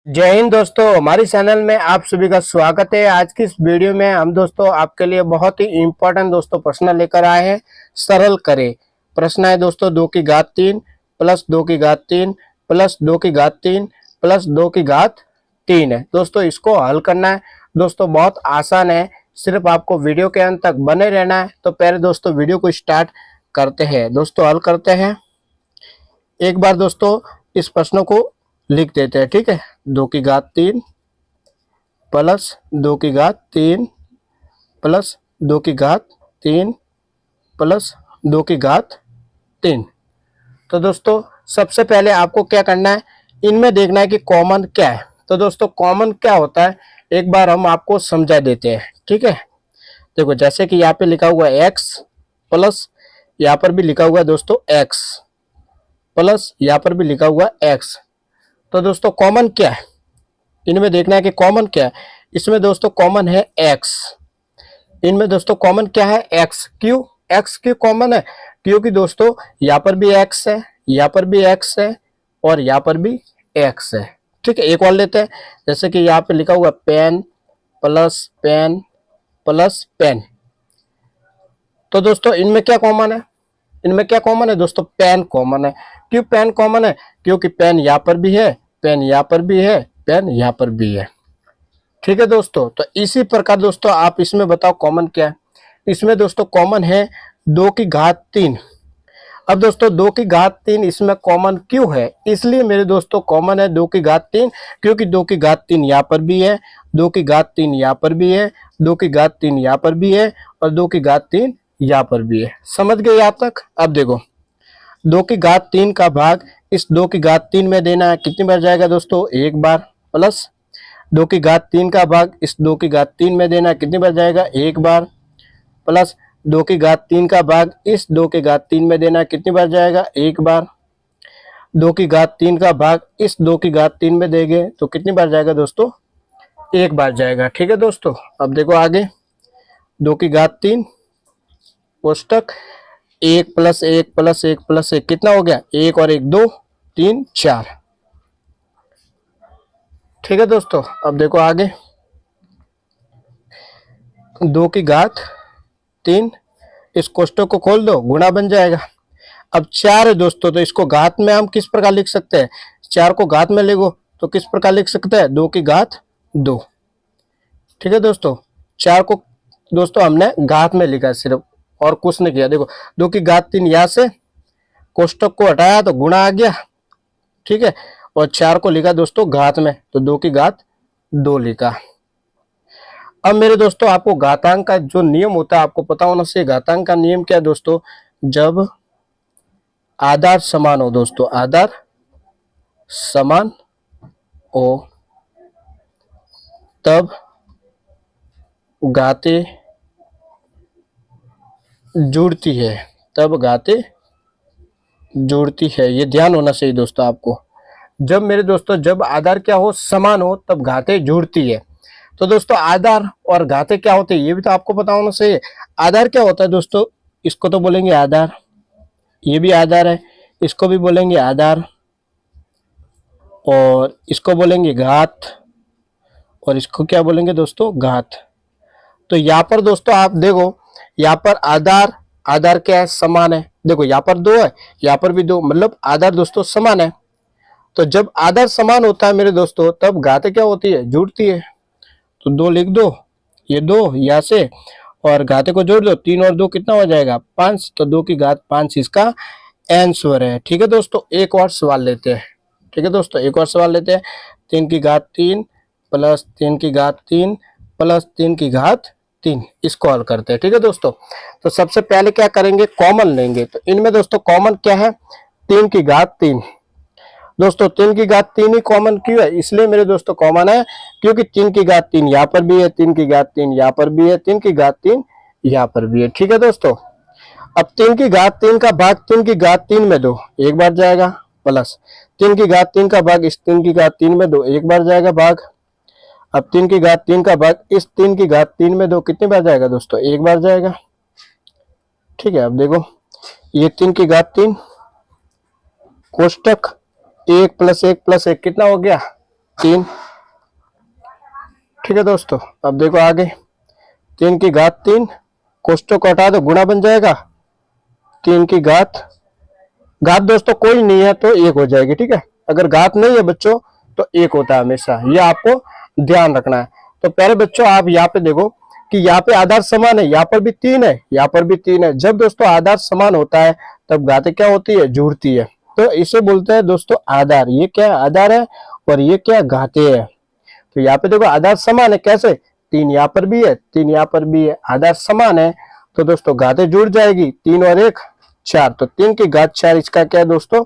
जय हिंद दोस्तों, हमारी चैनल में आप सभी का स्वागत है। आज की इस वीडियो में हम दोस्तों आपके लिए बहुत ही इम्पोर्टेंट दोस्तों प्रश्न लेकर आए हैं। सरल करें प्रश्न है दोस्तों 2 की घात 3 प्लस 2 की घात 3 प्लस 2 की घात 3 प्लस 2 की घात 3 है। दोस्तों इसको हल करना है दोस्तों, बहुत आसान है। सिर्फ आपको वीडियो के अंत तक बने रहना है। तो पहले दोस्तों वीडियो को स्टार्ट करते हैं। दोस्तों हल करते हैं। एक बार दोस्तों इस प्रश्न को लिख देते हैं, ठीक है। 2 की घात 3 प्लस 2 की घात 3 प्लस 2 की घात 3 प्लस 2 की घात 3। तो दोस्तों सबसे पहले आपको क्या करना है, इनमें देखना है कि कॉमन क्या है। तो दोस्तों कॉमन क्या होता है एक बार हम आपको समझा देते हैं, ठीक है। देखो जैसे कि यहाँ पे लिखा हुआ है x प्लस यहाँ पर भी लिखा हुआ है दोस्तों x प्लस यहाँ पर भी लिखा हुआ है x। तो दोस्तों कॉमन क्या है, इनमें देखना है कि कॉमन क्या है। इसमें दोस्तों कॉमन है x, इनमें दोस्तों कॉमन क्या है x। क्यों x क्यों कॉमन है, क्योंकि दोस्तों यहाँ पर भी x है, यहाँ पर भी x है और यहाँ पर भी x है, ठीक है। एक और लेते हैं, जैसे कि यहाँ पे लिखा हुआ pen plus pen plus pen. तो दोस्तों इनमें क्या कॉमन है, इनमें क्या कॉमन है दोस्तों, पेन कॉमन है। क्यों पेन कॉमन है, क्योंकि पेन यहाँ पर भी है, पेन यहाँ पर भी है, पेन यहाँ पर भी है, ठीक है दोस्तों। तो इसी प्रकार दोस्तों आप इसमें बताओ कॉमन क्या है। इसमें दोस्तों कॉमन है 2 की घात 3। अब दोस्तों 2 की घात 3 इसमें कॉमन क्यों है, इसलिए मेरे दोस्तों कॉमन है 2 की घात 3, क्योंकि 2 की घात 3 यहाँ पर भी है, 2 की घात 3 यहाँ पर भी है, 2 की घात 3 यहाँ पर भी है और 2 की घात 3 यहाँ पर भी है। समझ गए यहाँ तक। अब देखो 2 की घात 3 का भाग इस 2 की घात 3 में देना है, कितनी बार जाएगा दोस्तों, एक बार। प्लस 2 की घात 3 का भाग इस 2 की घात 3 में देना है, कितनी बार जाएगा, एक बार। प्लस 2 की घात 3 का भाग इस 2 की घात 3 में देना है, कितनी बार जाएगा, एक बार। 2 की घात 3 का भाग इस 2 की घात 3 में देंगे तो कितनी बार जाएगा दोस्तों, एक बार जाएगा, ठीक है दोस्तों। अब देखो आगे 2 की घात 3 कोष्टक 1 प्लस 1 प्लस 1 प्लस 1 कितना हो गया, 1 और 1 2 3 4, ठीक है दोस्तों। अब देखो आगे 2 की घात 3, इस कोष्टक को खोल दो, गुणा बन जाएगा। अब 4 है दोस्तों, तो इसको घात में हम किस प्रकार लिख सकते हैं, 4 को घात में लिखो तो किस प्रकार लिख सकते हैं, 2 की घात 2, ठीक है दोस्तों। 4 को दोस्तों हमने घात में लिखा सिर्फ, और कुछ नहीं किया। देखो 2 की घात 3 यहाँ से कोष्टक को हटाया तो गुणा आ गया, ठीक है। और 4 को लिखा दोस्तों घात में, तो 2 की घात 2 लिखा। अब मेरे दोस्तों आपको घातांक का जो नियम होता है आपको पता होना चाहिए। घातांक का नियम क्या है दोस्तों, जब आधार समान हो दोस्तों, आधार समान हो तब घातें जुड़ती है, तब घातें जुड़ती है। ये ध्यान होना चाहिए दोस्तों आपको। जब मेरे दोस्तों जब आधार क्या हो, समान हो, तब घातें जुड़ती है। तो दोस्तों आधार और घातें क्या होते हैं ये भी तो आपको पता होना चाहिए। आधार क्या होता है दोस्तों, इसको तो बोलेंगे आधार, ये भी आधार है, इसको भी बोलेंगे आधार, और इसको बोलेंगे घात, और इसको क्या बोलेंगे दोस्तों, घात। तो यहाँ पर दोस्तों आप देखो, यहाँ पर आधार, आधार क्या है, समान है। देखो यहाँ पर 2 है, यहाँ पर भी 2, मतलब आधार दोस्तों समान है। तो जब आधार समान होता है मेरे दोस्तों तब घातें क्या होती है, जुड़ती है। तो 2 लिख दो, ये 2 यहाँ से, और घाते को जोड़ दो, 3 और 2 कितना हो जाएगा, 5। तो 2 की घात 5 इसका आंसर है, ठीक है दोस्तों। एक और सवाल लेते हैं, ठीक है दोस्तों, एक और सवाल लेते हैं। 3 की घात 3 प्लस 3 की घात 3 प्लस 3 की घात 3, इसको हल करते हैं, ठीक है दोस्तों। तो सबसे पहले क्या करेंगे, कॉमन लेंगे। तो इनमें दोस्तों कॉमन क्या है, 3 की घात 3। दोस्तों 3 की घात 3 ही कॉमन क्यों है, इसलिए मेरे दोस्तों कॉमन है क्योंकि 3 की घात 3 यहाँ पर भी है, 3 की घात 3 यहाँ पर भी है, 3 की घात 3 यहाँ पर भी है, ठीक है दोस्तों। अब 3 की घात 3 का भाग 3 की घात 3 में दो, एक बार जाएगा। प्लस 3 की घात 3 का भाग इस 3 की घात 3 में दो, एक बार जाएगा भाग। अब 3 की घात 3 का भाग इस 3 की घात 3 में दो, कितनी बार जाएगा दोस्तों, एक बार जाएगा, ठीक है। अब देखो ये 3 की घात 3 कोष्टक 1 प्लस 1 प्लस 1 कितना हो गया, 3। ठीक है दोस्तों, अब देखो आगे, 3 की घात 3, कोष्टक को हटा दो, गुणा बन जाएगा। 3 की घात दोस्तों कोई नहीं है तो 1 हो जाएगी। ठीक है, अगर घात नहीं है बच्चों तो 1 होता है हमेशा, ये आपको ध्यान रखना है। तो पहले बच्चों आप यहाँ पे देखो कि यहाँ पे आधार समान है, यहाँ पर भी 3 है, यहाँ पर भी 3 है। जब दोस्तों आधार समान होता है तब घातें क्या होती है, जुड़ती है। तो इसे बोलते हैं दोस्तों आधार। ये क्या है, आधार है, और ये क्या, घातें है। तो यहाँ पे देखो आधार समान है, कैसे, 3 यहाँ पर भी है, 3 यहाँ पर भी है, आधार समान है तो दोस्तों घातें जुड़ जाएगी, 3 और 1 4। तो 3 की घात 4 इसका क्या है दोस्तों,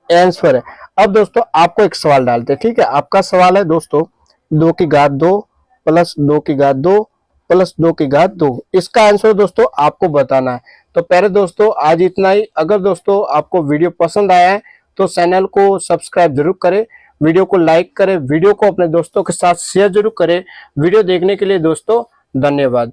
आंसर है। अब दोस्तों आपको एक सवाल डालते हैं। ठीक है, आपका सवाल है दोस्तों 2 की घात 2 प्लस 2 की घात 2 प्लस 2 की घात 2, इसका आंसर दोस्तों आपको बताना है। तो पहले दोस्तों आज इतना ही। अगर दोस्तों आपको वीडियो पसंद आया है तो चैनल को सब्सक्राइब जरूर करें, वीडियो को लाइक करें, वीडियो को अपने दोस्तों के साथ शेयर जरूर करें। वीडियो देखने के लिए दोस्तों धन्यवाद।